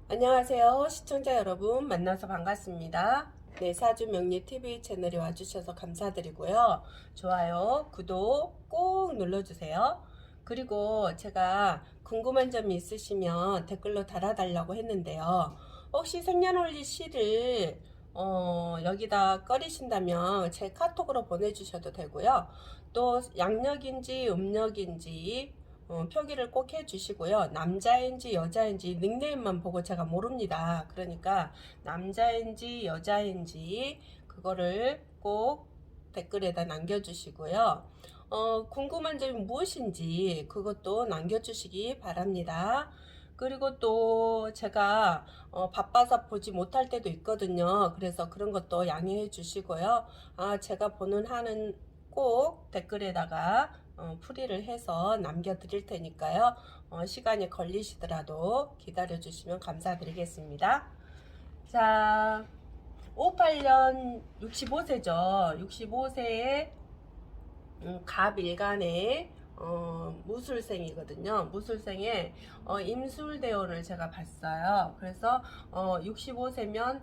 안녕하세요. 시청자 여러분 만나서 반갑습니다. 네, 사주명리TV 채널에 와주셔서 감사드리고요. 좋아요, 구독 꼭 눌러주세요. 그리고 제가 궁금한 점이 있으시면 댓글로 달아달라고 했는데요. 혹시 생년월일 시를 여기다 꺼리신다면 제 카톡으로 보내주셔도 되고요. 또 양력인지 음력인지 표기를 꼭 해주시고요. 남자인지 여자인지 닉네임만 보고 제가 모릅니다. 그러니까 남자인지 여자인지 그거를 꼭 댓글에다 남겨주시고요. 궁금한 점이 무엇인지 그것도 남겨주시기 바랍니다. 그리고 또 제가 바빠서 보지 못할 때도 있거든요. 그래서 그런 것도 양해해 주시고요. 제가 보는 한은 꼭 댓글에다가 풀이를 해서 남겨드릴 테니까요. 시간이 걸리시더라도 기다려 주시면 감사드리겠습니다. 자, 58년 65세죠. 65세에 갑일간의 무술생이거든요. 무술생의 임술대운을 제가 봤어요. 그래서 65세면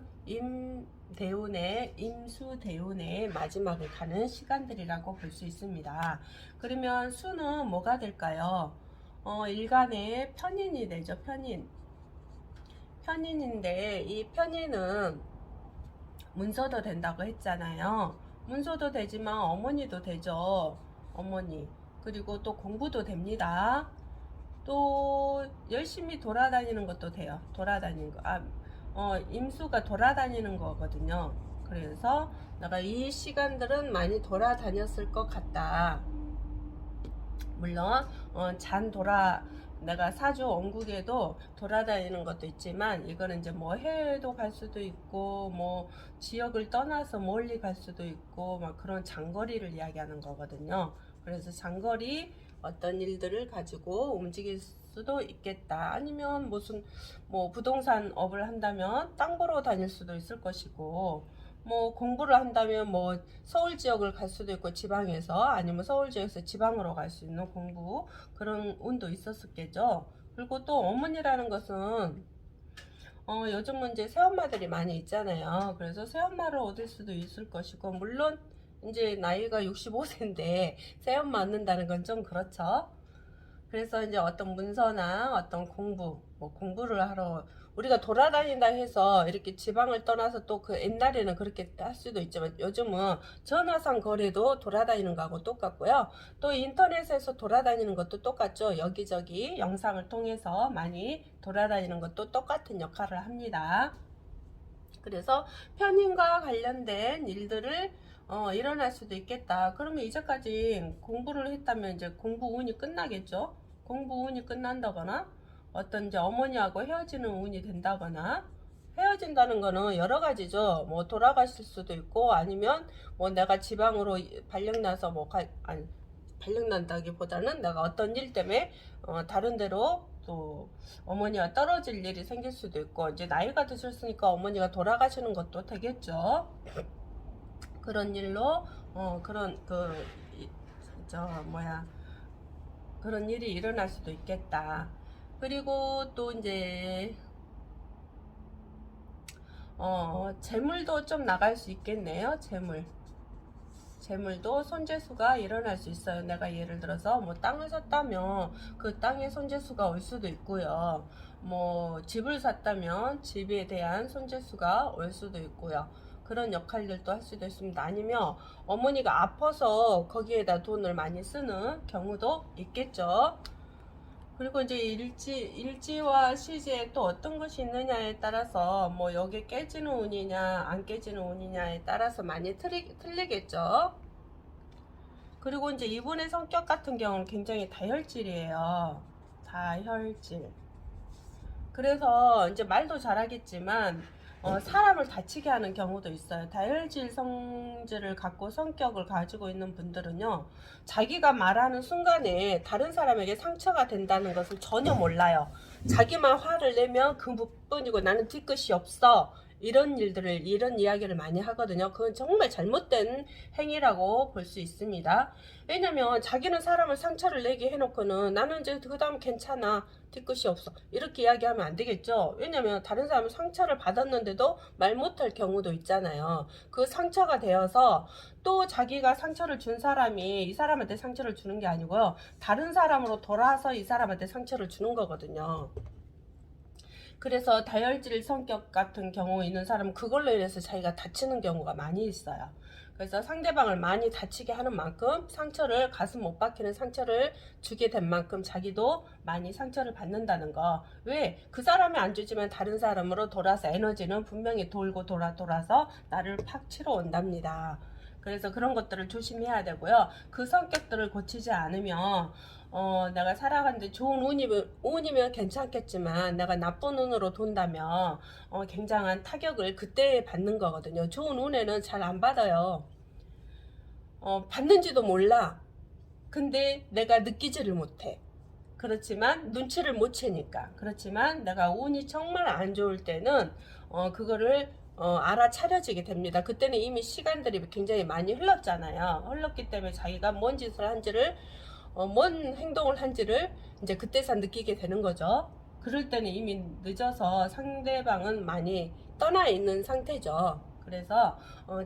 임수대운의 마지막을 가는 시간들이라고 볼 수 있습니다. 그러면 수는 뭐가 될까요? 일간의 편인이 되죠. 편인인데 이 편인은 문서도 된다고 했잖아요. 문서도 되지만 어머니도 되죠. 어머니. 그리고 또 공부도 됩니다. 또 열심히 돌아다니는 것도 돼요. 돌아다니는 거. 임수가 돌아다니는 거거든요. 그래서 내가 이 시간들은 많이 돌아다녔을 것 같다. 물론 내가 사주 원국에도 돌아다니는 것도 있지만 이거는 이제 뭐 해외도 갈 수도 있고 뭐 지역을 떠나서 멀리 갈 수도 있고 막 그런 장거리를 이야기하는 거거든요. 그래서 장거리 어떤 일들을 가지고 움직일 수도 있겠다. 아니면 무슨 뭐 부동산 업을 한다면 땅 보러 다닐 수도 있을 것이고 뭐 공부를 한다면 뭐 서울 지역을 갈 수도 있고 지방에서 아니면 서울 지역에서 지방으로 갈 수 있는 공부 그런 운도 있었겠죠. 그리고 또 어머니라는 것은 요즘은 이제 새엄마들이 많이 있잖아요. 그래서 새엄마를 얻을 수도 있을 것이고 물론 이제 나이가 65세인데 새엄마 얻는다는 건 좀 그렇죠. 그래서 이제 어떤 문서나 어떤 뭐 공부를 하러 우리가 돌아다닌다 해서 이렇게 지방을 떠나서 또 그 옛날에는 그렇게 할 수도 있지만 요즘은 전화상 거래도 돌아다니는 거하고 똑같고요. 또 인터넷에서 돌아다니는 것도 똑같죠. 여기저기 영상을 통해서 많이 돌아다니는 것도 똑같은 역할을 합니다. 그래서 편인과 관련된 일들을 일어날 수도 있겠다. 그러면 이제까지 공부를 했다면 이제 공부 운이 끝나겠죠. 공부 운이 끝난다거나 어떤 이제 어머니하고 헤어지는 운이 된다거나 헤어진다는 거는 여러 가지죠. 뭐 돌아가실 수도 있고 아니면 뭐 내가 지방으로 발령나서 아니 발령난다기보다는 내가 어떤 일 때문에 다른 데로 또 어머니와 떨어질 일이 생길 수도 있고 이제 나이가 드셨으니까 어머니가 돌아가시는 것도 되겠죠. 그런 일로 그런 그런 일이 일어날 수도 있겠다. 그리고 또 이제 재물도 좀 나갈 수 있겠네요. 재물도 손재수가 일어날 수 있어요. 내가 예를 들어서 뭐 땅을 샀다면 그 땅에 손재수가 올 수도 있고요. 뭐 집을 샀다면 집에 대한 손재수가 올 수도 있고요. 그런 역할들도 할 수도 있습니다. 아니면 어머니가 아파서 거기에다 돈을 많이 쓰는 경우도 있겠죠. 그리고 이제 일지와 시지에 또 어떤 것이 있느냐에 따라서 뭐 여기 깨지는 운이냐 안 깨지는 운이냐에 따라서 많이 틀리겠죠. 그리고 이제 이분의 성격 같은 경우는 굉장히 다혈질이에요. 다혈질. 그래서 이제 말도 잘하겠지만 사람을 다치게 하는 경우도 있어요. 다혈질 성질을 갖고 성격을 가지고 있는 분들은요, 자기가 말하는 순간에 다른 사람에게 상처가 된다는 것을 전혀 몰라요. 자기만 화를 내면 그뿐이고 나는 뒤끝이 없어. 이런 일들을, 이런 이야기를 많이 하거든요. 그건 정말 잘못된 행위라고 볼 수 있습니다. 왜냐면 자기는 사람을 상처를 내게 해놓고는 나는 이제 그 다음 괜찮아, 뒤끝이 없어, 이렇게 이야기하면 안 되겠죠. 왜냐면 다른 사람은 상처를 받았는데도 말 못할 경우도 있잖아요. 그 상처가 되어서 또 자기가 상처를 준 사람이 이 사람한테 상처를 주는 게 아니고요, 다른 사람으로 돌아서 이 사람한테 상처를 주는 거거든요. 그래서 다혈질 성격 같은 경우 있는 사람은 그걸로 인해서 자기가 다치는 경우가 많이 있어요. 그래서 상대방을 많이 다치게 하는 만큼 상처를, 가슴 못 박히는 상처를 주게 된 만큼 자기도 많이 상처를 받는다는 거. 왜? 그 사람이 안 주지만 다른 사람으로 돌아서 에너지는 분명히 돌고 돌아서 나를 팍 치러 온답니다. 그래서 그런 것들을 조심해야 되고요. 그 성격들을 고치지 않으면 내가 살아가는데 좋은 운이면 괜찮겠지만 내가 나쁜 운으로 돈다면 굉장한 타격을 그때 받는 거거든요. 좋은 운에는 잘 안 받아요. 받는지도 몰라. 근데 내가 느끼지를 못해. 그렇지만 눈치를 못 채니까. 그렇지만 내가 운이 정말 안 좋을 때는 그거를 알아차려지게 됩니다. 그때는 이미 시간들이 굉장히 많이 흘렀잖아요. 흘렀기 때문에 자기가 뭔 짓을 한지를, 뭔 행동을 한지를 이제 그때서 느끼게 되는 거죠. 그럴 때는 이미 늦어서 상대방은 많이 떠나 있는 상태죠. 그래서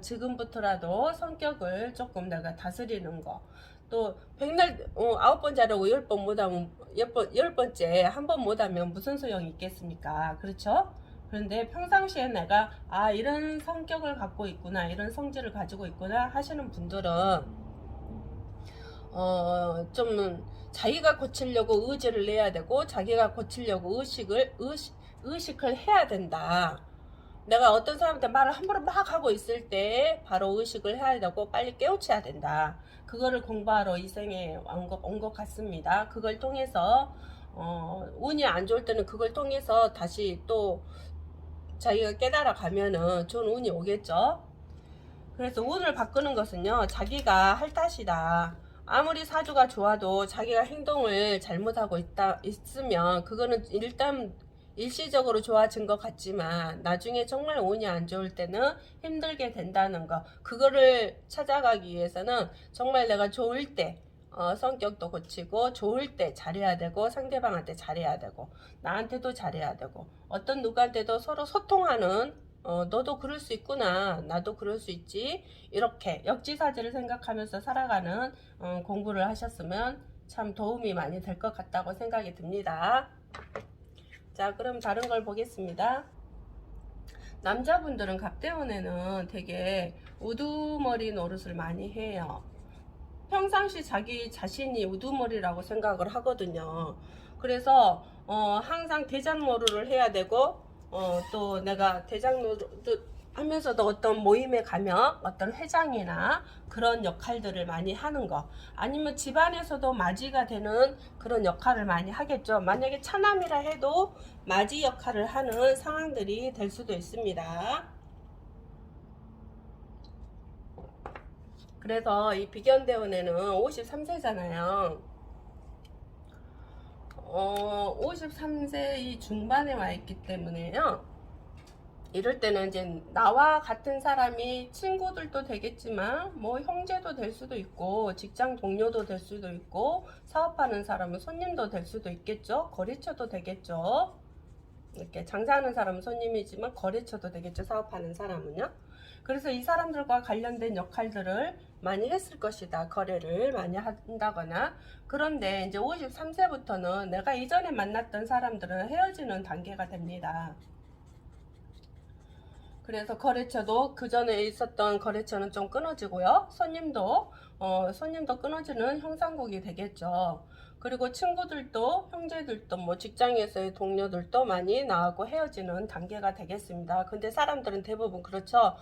지금부터라도 성격을 조금 내가 다스리는 거. 또 백날 9번 잘하고 10번 못하면 10번째 한 번 못하면 무슨 소용이 있겠습니까? 그렇죠? 그런데 평상시에 내가 이런 성격을 갖고 있구나, 이런 성질을 가지고 있구나 하시는 분들은 좀 자기가 고치려고 의지를 내야 되고 자기가 고치려고 의식을 해야 된다. 내가 어떤 사람한테 말을 함부로 막 하고 있을 때 바로 의식을 해야 되고 빨리 깨우쳐야 된다. 그거를 공부하러 이 생에 온 것 같습니다. 그걸 통해서 운이 안 좋을 때는 그걸 통해서 다시 또 자기가 깨달아 가면은 좋은 운이 오겠죠. 그래서 운을 바꾸는 것은요, 자기가 할 탓이다. 아무리 사주가 좋아도 자기가 행동을 잘못하고 있으면 그거는 일단 일시적으로 좋아진 것 같지만 나중에 정말 운이 안 좋을 때는 힘들게 된다는 거. 그거를 찾아가기 위해서는 정말 내가 좋을 때 성격도 고치고 좋을 때 잘해야 되고 상대방한테 잘해야 되고 나한테도 잘해야 되고 어떤 누구한테도 서로 소통하는, 너도 그럴 수 있구나, 나도 그럴 수 있지, 이렇게 역지사지를 생각하면서 살아가는 공부를 하셨으면 참 도움이 많이 될 것 같다고 생각이 듭니다. 자, 그럼 다른 걸 보겠습니다. 남자분들은 갑대운에는 되게 우두머리 노릇을 많이 해요. 평상시 자기 자신이 우두머리라고 생각을 하거든요. 그래서 항상 대장 노릇을 해야 되고 또 내가 대장 노릇 하면서도 어떤 모임에 가면 어떤 회장이나 그런 역할들을 많이 하는 거, 아니면 집안에서도 맞이가 되는 그런 역할을 많이 하겠죠. 만약에 차남이라 해도 맞이 역할을 하는 상황들이 될 수도 있습니다. 그래서 이 비견대운에는 53세잖아요. 53세 이 중반에 와 있기 때문에요. 이럴 때는 이제 나와 같은 사람이 친구들도 되겠지만 뭐 형제도 될 수도 있고 직장 동료도 될 수도 있고 사업하는 사람은 손님도 될 수도 있겠죠. 거래처도 되겠죠. 이렇게 장사하는 사람은 손님이지만 거래처도 되겠죠. 사업하는 사람은요. 그래서 이 사람들과 관련된 역할들을 많이 했을 것이다. 거래를 많이 한다거나. 그런데 이제 53세부터는 내가 이전에 만났던 사람들은 헤어지는 단계가 됩니다. 그래서 거래처도 그 전에 있었던 거래처는 좀 끊어지고요. 손님도 끊어지는 형상국이 되겠죠. 그리고 친구들도, 형제들도, 뭐 직장에서의 동료들도 많이 나하고 헤어지는 단계가 되겠습니다. 근데 사람들은 대부분 그렇죠.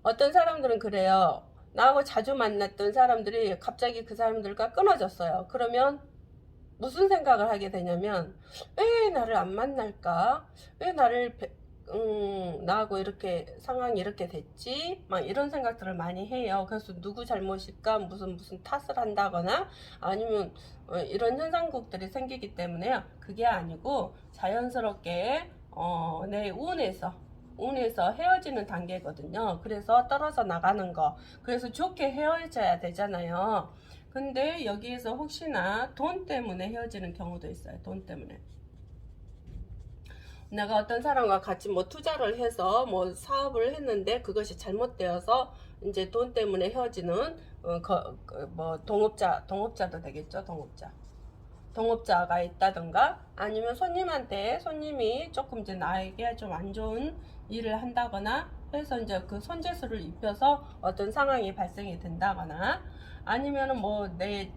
어떤 사람들은 그래요. 나하고 자주 만났던 사람들이 갑자기 그 사람들과 끊어졌어요. 그러면 무슨 생각을 하게 되냐면, 왜 나를 안 만날까? 왜 나하고 이렇게 상황이 이렇게 됐지? 막 이런 생각들을 많이 해요. 그래서 누구 잘못일까? 무슨 탓을 한다거나 아니면 이런 현상국들이 생기기 때문에요. 그게 아니고 자연스럽게 내 운에서 헤어지는 단계거든요. 그래서 떨어져 나가는 거. 그래서 좋게 헤어져야 되잖아요. 근데 여기에서 혹시나 돈 때문에 헤어지는 경우도 있어요. 돈 때문에. 내가 어떤 사람과 같이 뭐 투자를 해서 뭐 사업을 했는데 그것이 잘못되어서 이제 돈 때문에 헤어지는 뭐 동업자도 되겠죠. 동업자가 있다든가 아니면 손님이 조금 이제 나에게 좀 안 좋은 일을 한다거나 해서 이제 그 손재수를 입혀서 어떤 상황이 발생이 된다거나 아니면은 뭐 내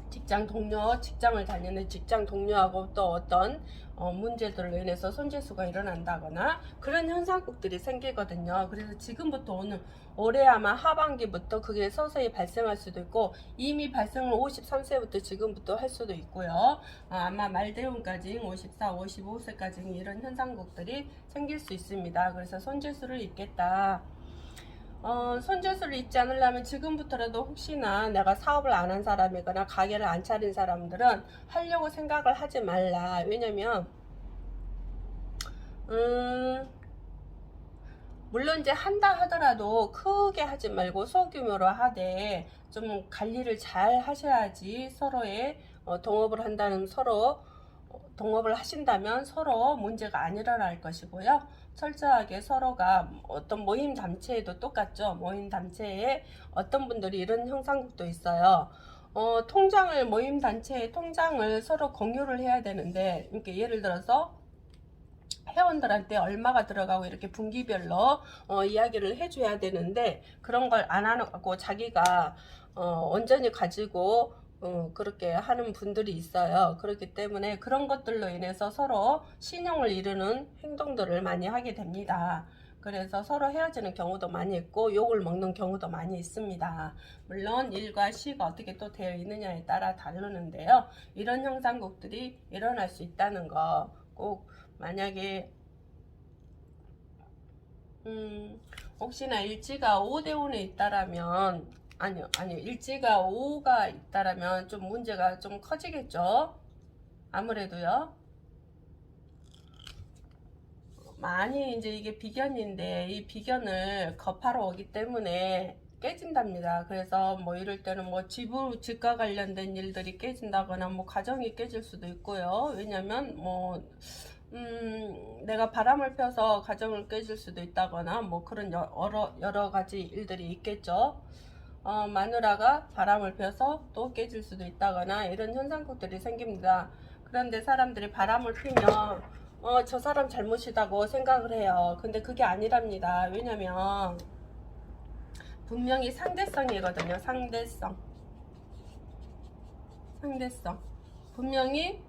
직장을 다니는 직장 동료하고 또 어떤 문제들로 인해서 손재수가 일어난다거나 그런 현상국들이 생기거든요. 그래서 지금부터 올해 아마 하반기부터 그게 서서히 발생할 수도 있고 이미 발생을 53세부터 지금부터 할 수도 있고요. 아마 말대운까지 54, 55세까지 이런 현상국들이 생길 수 있습니다. 그래서 손재수를 입겠다. 손재수를 입지 않으려면 지금부터라도 혹시나 내가 사업을 안 한 사람이거나 가게를 안 차린 사람들은 하려고 생각을 하지 말라. 왜냐면 물론 이제 한다 하더라도 크게 하지 말고 소규모로 하되 좀 관리를 잘 하셔야지 서로의 동업을 하신다면 서로 문제가 안 일어날 것이고요. 철저하게 서로가 어떤 모임 단체에도 똑같죠. 모임 단체에 어떤 분들이 이런 형상국도 있어요. 모임 단체의 통장을 서로 공유를 해야 되는데, 이렇게 예를 들어서 회원들한테 얼마가 들어가고 이렇게 분기별로 이야기를 해줘야 되는데 그런 걸 안 하고 자기가 온전히 가지고 그렇게 하는 분들이 있어요. 그렇기 때문에 그런 것들로 인해서 서로 신용을 이루는 행동들을 많이 하게 됩니다. 그래서 서로 헤어지는 경우도 많이 있고 욕을 먹는 경우도 많이 있습니다. 물론 일과 시가 어떻게 또 되어 있느냐에 따라 다르는데요. 이런 형상국들이 일어날 수 있다는 거 꼭 만약에 혹시나 일지가 5대5에 있다라면 아니요 일지가 5가 있다라면 좀 문제가 좀 커지겠죠. 아무래도요. 많이 이제 이게 비견인데 이 비견을 겁하러 오기 때문에 깨진답니다. 그래서 뭐 이럴 때는 뭐 집과 관련된 일들이 깨진다거나 뭐 가정이 깨질 수도 있고요. 왜냐면 뭐 내가 바람을 펴서 가정을 깨질 수도 있다거나 뭐 그런 여러 가지 일들이 있겠죠. 마누라가 바람을 펴서 또 깨질 수도 있다거나 이런 현상들이 생깁니다. 그런데 사람들이 바람을 피면 저 사람 잘못이다고 생각을 해요. 근데 그게 아니랍니다. 왜냐면 분명히 상대성이거든요. 상대성. 분명히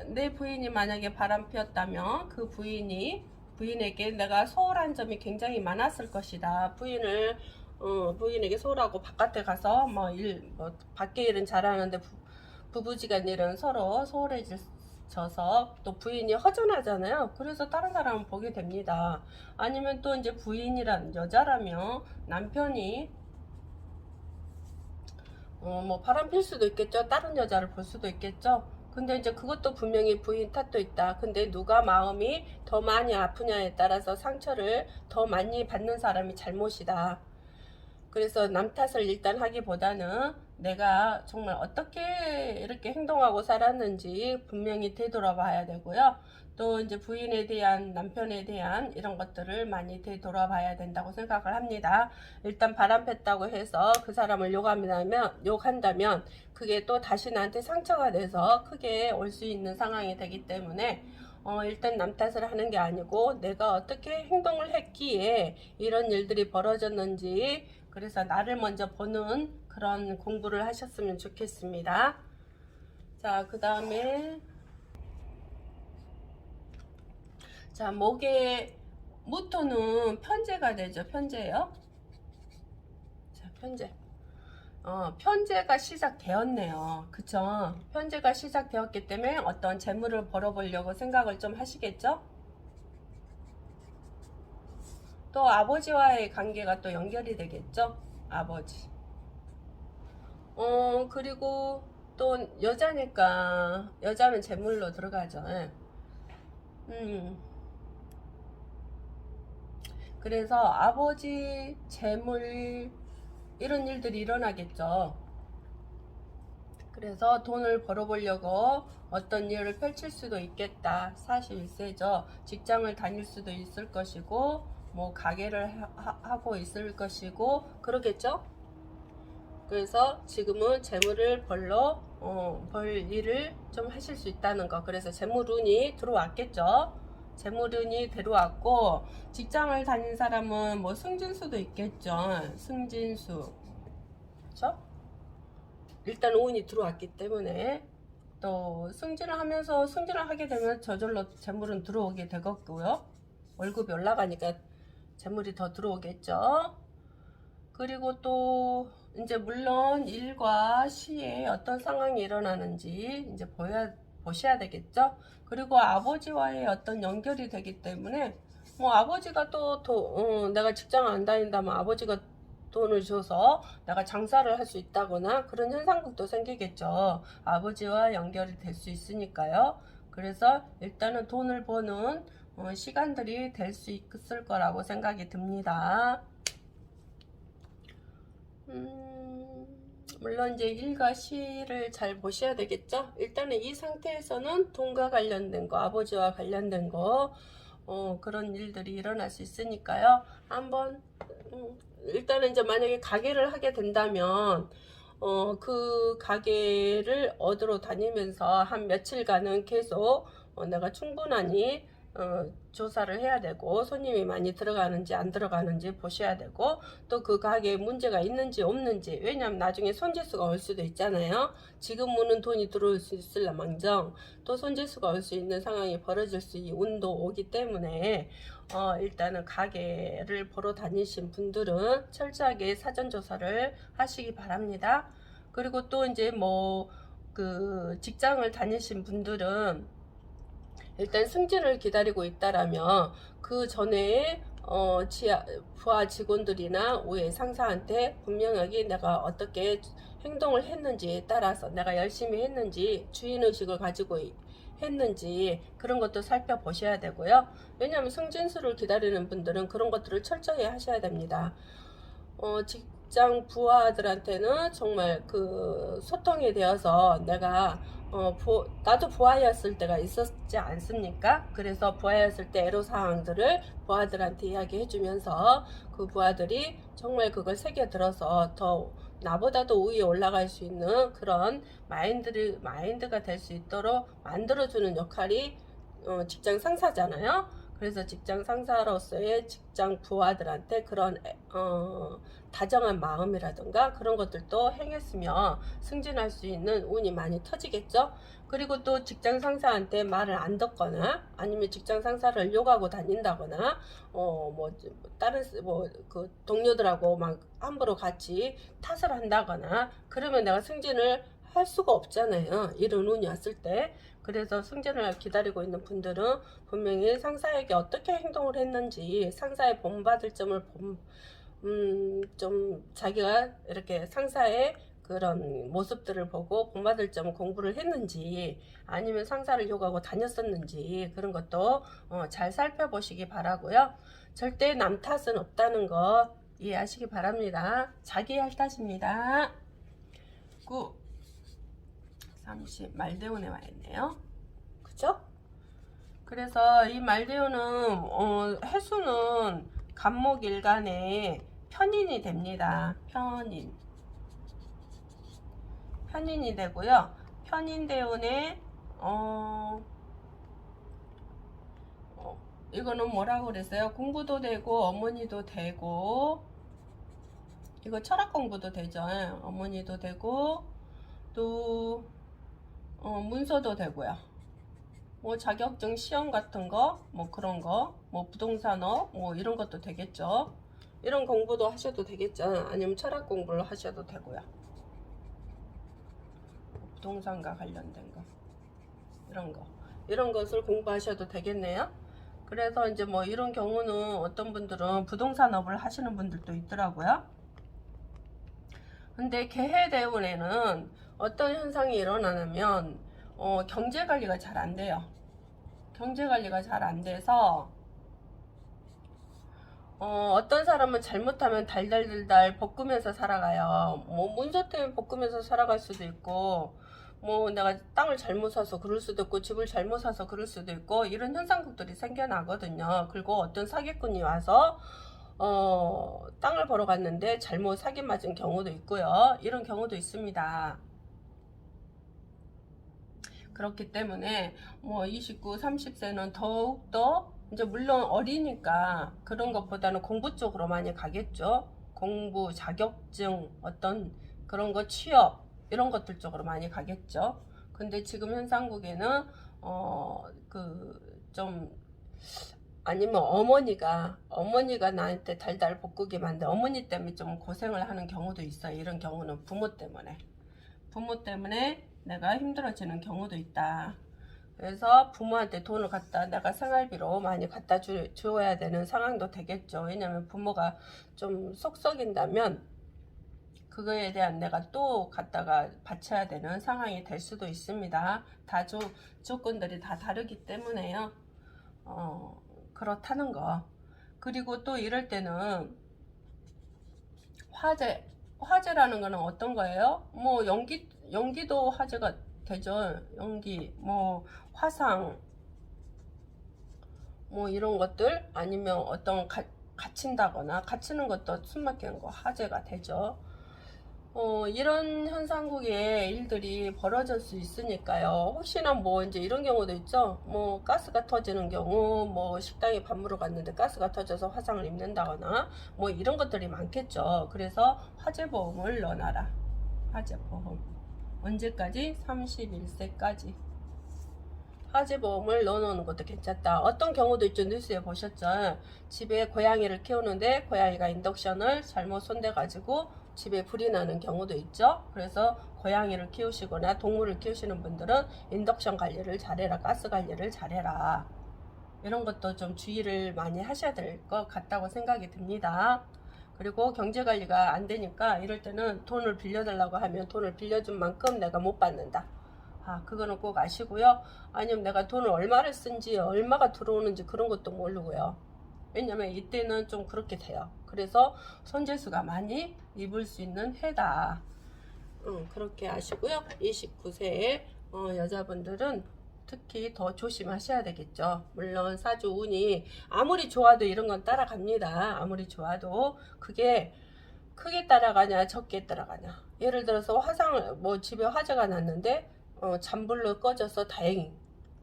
내 부인이 만약에 바람 피웠다면 그 부인에게 내가 소홀한 점이 굉장히 많았을 것이다. 부인에게 소홀하고 바깥에 가서 밖에 일은 잘하는데 부부지간 일은 서로 소홀해져서 또 부인이 허전하잖아요. 그래서 다른 사람은 보게 됩니다. 아니면 또 이제 부인이란 여자라면 남편이 뭐 바람 필 수도 있겠죠. 다른 여자를 볼 수도 있겠죠. 근데 이제 그것도 분명히 부인 탓도 있다. 근데 누가 마음이 더 많이 아프냐에 따라서 상처를 더 많이 받는 사람이 잘못이다. 그래서 남 탓을 일단 하기보다는 내가 정말 어떻게 이렇게 행동하고 살았는지 분명히 되돌아봐야 되고요. 또 이제 부인에 대한 남편에 대한 이런 것들을 많이 되돌아봐야 된다고 생각을 합니다. 일단 바람 폈다고 해서 그 사람을 욕한다면 그게 또 다시 나한테 상처가 돼서 크게 올 수 있는 상황이 되기 때문에 일단 남 탓을 하는 게 아니고 내가 어떻게 행동을 했기에 이런 일들이 벌어졌는지 그래서 나를 먼저 보는 그런 공부를 하셨으면 좋겠습니다. 자, 그 다음에 자, 목의 무토는 편제가 되죠. 편제요. 자, 편제. 편제가 시작되었네요. 그쵸? 편제가 시작되었기 때문에 어떤 재물을 벌어보려고 생각을 좀 하시겠죠? 또 아버지와의 관계가 또 연결이 되겠죠? 아버지. 그리고 또 여자니까 여자는 재물로 들어가죠. 예. 그래서 아버지, 재물 이런 일들이 일어나겠죠. 그래서 돈을 벌어보려고 어떤 일을 펼칠 수도 있겠다. 41세죠. 직장을 다닐 수도 있을 것이고 뭐 가게를 하고 있을 것이고 그러겠죠. 그래서 지금은 재물을 벌 일을 좀 하실 수 있다는 거. 그래서 재물운이 들어왔겠죠. 재물운이 들어왔고 직장을 다닌 사람은 뭐 승진수도 있겠죠. 승진수. 그렇죠? 일단 운이 들어왔기 때문에 또 승진을 하게 되면 저절로 재물은 들어오게 되겠고요. 월급이 올라가니까 재물이 더 들어오겠죠. 그리고 또 이제 물론 일과 시에 어떤 상황이 일어나는지 이제 보셔야 되겠죠. 그리고 아버지와의 어떤 연결이 되기 때문에 뭐 아버지가 내가 직장 안 다닌다면 아버지가 돈을 줘서 내가 장사를 할 수 있다거나 그런 현상들도 생기겠죠. 아버지와 연결이 될 수 있으니까요. 그래서 일단은 돈을 버는 시간들이 될 수 있을 거라고 생각이 듭니다. 물론 이제 일과 시를 잘 보셔야 되겠죠. 일단은 이 상태에서는 돈과 관련된 거, 아버지와 관련된 거 그런 일들이 일어날 수 있으니까요. 한번 일단은 이제 만약에 가게를 하게 된다면 그 가게를 얻으러 다니면서 한 며칠간은 계속 내가 충분하니 조사를 해야 되고 손님이 많이 들어가는지 안 들어가는지 보셔야 되고 또 그 가게에 문제가 있는지 없는지, 왜냐하면 나중에 손재수가 올 수도 있잖아요. 지금은 돈이 들어올 수 있을라망정 또 손재수가 올 수 있는 상황이 벌어질 수 있는 운도 오기 때문에 일단은 가게를 보러 다니신 분들은 철저하게 사전조사를 하시기 바랍니다. 그리고 또 이제 뭐 그 직장을 다니신 분들은 일단 승진을 기다리고 있다라면 그 전에 부하 직원들이나 위에 상사한테 분명하게 내가 어떻게 행동을 했는지에 따라서 내가 열심히 했는지 주인의식을 가지고 했는지 그런 것도 살펴보셔야 되고요. 왜냐하면 승진수를 기다리는 분들은 그런 것들을 철저히 하셔야 됩니다. 직장 부하들한테는 정말 그 소통이 되어서 내가 나도 부하였을 때가 있었지 않습니까? 그래서 부하였을 때 애로사항들을 부하들한테 이야기해 주면서 그 부하들이 정말 그걸 새겨들어서 더 나보다도 위에 올라갈 수 있는 그런 마인드가 될 수 있도록 만들어주는 역할이 직장 상사잖아요. 그래서 직장 상사로서의 직장 부하들한테 그런 다정한 마음이라든가 그런 것들도 행했으면 승진할 수 있는 운이 많이 터지겠죠. 그리고 또 직장 상사한테 말을 안 듣거나 아니면 직장 상사를 욕하고 다닌다거나 다른 그 동료들하고 막 함부로 같이 탓을 한다거나 그러면 내가 승진을 할 수가 없잖아요. 이런 운이 왔을 때. 그래서 승진을 기다리고 있는 분들은 분명히 상사에게 어떻게 행동을 했는지 상사의 본받을 점을 좀 자기가 이렇게 상사의 그런 모습들을 보고 본받을 점 공부를 했는지 아니면 상사를 욕하고 다녔었는지 그런 것도 잘 살펴보시기 바라고요. 절대 남 탓은 없다는 거 이해하시기 바랍니다. 자기 할 탓입니다. 30 말대운에 와 있네요. 그죠? 그래서 이 말대운은 해수는 간목일간에 편인이 됩니다. 편인이 되고요. 편인대운에 이거는 뭐라고 그랬어요? 공부도 되고 어머니도 되고 이거 철학 공부도 되죠. 어머니도 되고 또 문서도 되고요. 뭐 자격증 시험 같은 거, 뭐 그런 거, 뭐 부동산업, 뭐 이런 것도 되겠죠. 이런 공부도 하셔도 되겠죠. 아니면 철학 공부를 하셔도 되고요. 부동산과 관련된 거, 이런 것을 공부하셔도 되겠네요. 그래서 이제 뭐 이런 경우는 어떤 분들은 부동산업을 하시는 분들도 있더라고요. 근데 개해대운에는 어떤 현상이 일어나냐면 경제관리가 잘 안 돼요. 경제관리가 잘 안 돼서 어떤 사람은 잘못하면 달달달달 볶으면서 살아가요. 뭐 문서 때문에 볶으면서 살아갈 수도 있고, 뭐 내가 땅을 잘못 사서 그럴 수도 있고, 집을 잘못 사서 그럴 수도 있고, 이런 현상들이 생겨나거든요. 그리고 어떤 사기꾼이 와서 땅을 보러 갔는데 잘못 사기 맞은 경우도 있고요. 이런 경우도 있습니다. 그렇기 때문에 뭐 29, 30세는 더욱더 이제 물론 어리니까 그런 것보다는 공부 쪽으로 많이 가겠죠. 공부, 자격증, 어떤 그런 거 취업 이런 것들 쪽으로 많이 가겠죠. 근데 지금 현상국에는 그 좀 아니면 어머니가 나한테 달달 볶게 만든 어머니 때문에 좀 고생을 하는 경우도 있어요. 이런 경우는 부모 때문에 내가 힘들어지는 경우도 있다. 그래서 부모한테 돈을 갖다 내가 생활비로 많이 갖다 주어야 되는 상황도 되겠죠. 왜냐면 부모가 좀 속썩인다면 그거에 대한 내가 또 갖다가 바쳐야 되는 상황이 될 수도 있습니다. 다 조건들이 다 다르기 때문에요. 그렇다는 거. 그리고 또 이럴 때는 화재라는 거는 어떤 거예요? 뭐 연기도 화재가 되죠. 연기, 뭐 화상, 뭐 이런 것들 아니면 어떤 갇힌다거나 갇히는 것도 숨막히는 거 화재가 되죠. 이런 현상국에 일들이 벌어질 수 있으니까요. 혹시나 뭐 이제 이런 경우도 있죠. 뭐 가스가 터지는 경우, 뭐 식당에 밥 먹으러 갔는데 가스가 터져서 화상을 입는다거나 뭐 이런 것들이 많겠죠. 그래서 화재보험을 넣어놔라. 화재보험. 언제까지? 31세까지. 화재보험을 넣어놓는 것도 괜찮다. 어떤 경우도 있죠. 뉴스에 보셨죠. 집에 고양이를 키우는데 고양이가 인덕션을 잘못 손대가지고 집에 불이 나는 경우도 있죠. 그래서 고양이를 키우시거나 동물을 키우시는 분들은 인덕션 관리를 잘해라. 가스 관리를 잘해라. 이런 것도 좀 주의를 많이 하셔야 될 것 같다고 생각이 듭니다. 그리고 경제 관리가 안 되니까 이럴 때는 돈을 빌려달라고 하면 돈을 빌려준 만큼 내가 못 받는다. 그거는 꼭 아시고요. 아니면 내가 돈을 얼마를 쓴지 얼마가 들어오는지 그런 것도 모르고요. 왜냐면 이때는 좀 그렇게 돼요. 그래서 손재수가 많이 입을 수 있는 해다. 그렇게 아시고요. 29세 여자분들은 특히 더 조심하셔야 되겠죠. 물론 사주 운이 아무리 좋아도 이런 건 따라갑니다. 아무리 좋아도 그게 크게 따라가냐 적게 따라가냐. 예를 들어서 화상을 뭐 집에 화재가 났는데 잔불로 꺼져서 다행히,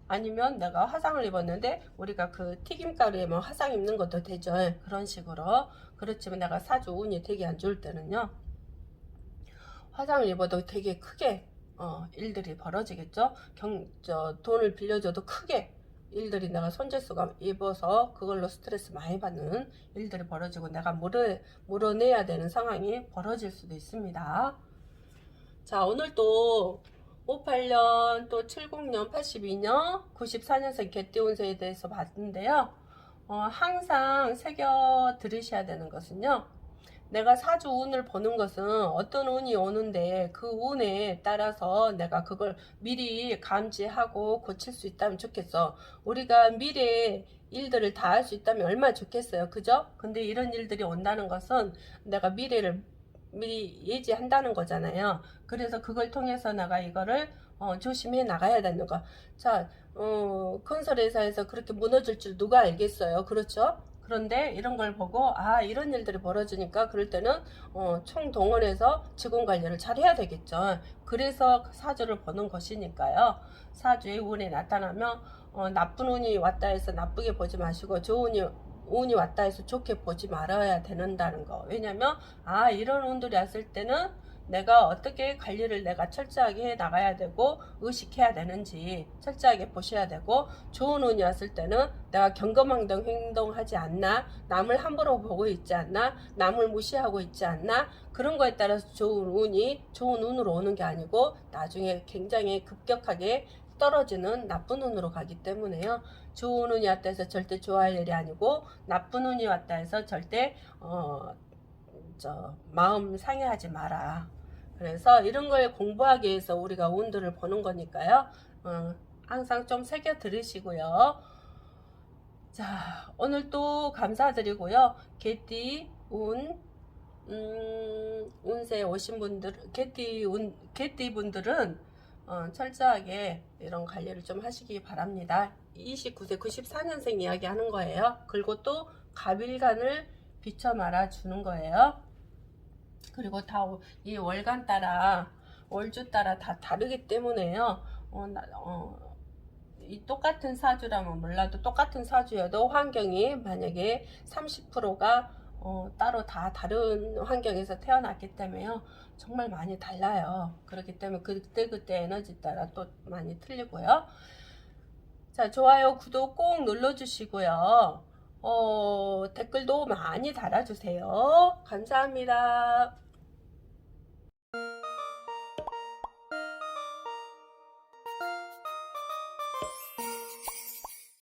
아니면 내가 화상을 입었는데 우리가 그 튀김가루에 뭐 화상 입는 것도 되죠. 그런 식으로. 그렇지만 내가 사주 운이 되게 안 좋을 때는요, 화상을 입어도 되게 크게 일들이 벌어지겠죠. 돈을 빌려줘도 크게 일들이 내가 손재수가 입어서 그걸로 스트레스 많이 받는 일들이 벌어지고 내가 물어내야 되는 상황이 벌어질 수도 있습니다. 자, 오늘 또 58년, 또 70년, 82년, 94년생 개띠 운세에 대해서 봤는데요. 항상 새겨 들으셔야 되는 것은요. 내가 사주 운을 보는 것은 어떤 운이 오는데 그 운에 따라서 내가 그걸 미리 감지하고 고칠 수 있다면 좋겠어. 우리가 미래의 일들을 다 할 수 있다면 얼마나 좋겠어요. 그죠? 근데 이런 일들이 온다는 것은 내가 미래를 미리 예지한다는 거잖아요. 그래서 그걸 통해서 내가 이거를 조심해 나가야 되는 거. 자, 건설회사에서 그렇게 무너질 줄 누가 알겠어요. 그렇죠? 그런데 이런 걸 보고 이런 일들이 벌어지니까 그럴 때는 총동원해서 직원 관리를 잘 해야 되겠죠. 그래서 사주를 보는 것이니까요. 사주의 운이 나타나면 나쁜 운이 왔다 해서 나쁘게 보지 마시고 좋은 운이 왔다 해서 좋게 보지 말아야 된다는 거. 왜냐면 이런 운들이 왔을 때는 내가 어떻게 관리를 내가 철저하게 해 나가야 되고 의식해야 되는지 철저하게 보셔야 되고, 좋은 운이 왔을 때는 내가 경거망동 행동하지 않나, 남을 함부로 보고 있지 않나, 남을 무시하고 있지 않나, 그런 거에 따라서 좋은 운으로 오는 게 아니고 나중에 굉장히 급격하게 떨어지는 나쁜 운으로 가기 때문에요. 좋은 운이 왔다 해서 절대 좋아할 일이 아니고 나쁜 운이 왔다 해서 절대 마음 상해하지 마라. 그래서 이런 걸 공부하기 위해서 우리가 운들을 보는 거니까요. 항상 좀 새겨 들으시고요. 자, 오늘 또 감사드리고요. 개띠 운세 오신 분들, 개띠 분들은 철저하게 이런 관리를 좀 하시기 바랍니다. 29세 94년생 이야기 하는 거예요. 그리고 또 갑일간을 비춰 말아 주는 거예요. 그리고 다 이 월간 따라 월주 따라 다 다르기 때문에요. 이 똑같은 사주라면 몰라도 똑같은 사주여도 환경이 만약에 30%가 따로 다 다른 환경에서 태어났기 때문에요. 정말 많이 달라요. 그렇기 때문에 그때 에너지 따라 또 많이 틀리고요. 자, 좋아요, 구독 꼭 눌러주시고요. 댓글도 많이 달아주세요. 감사합니다.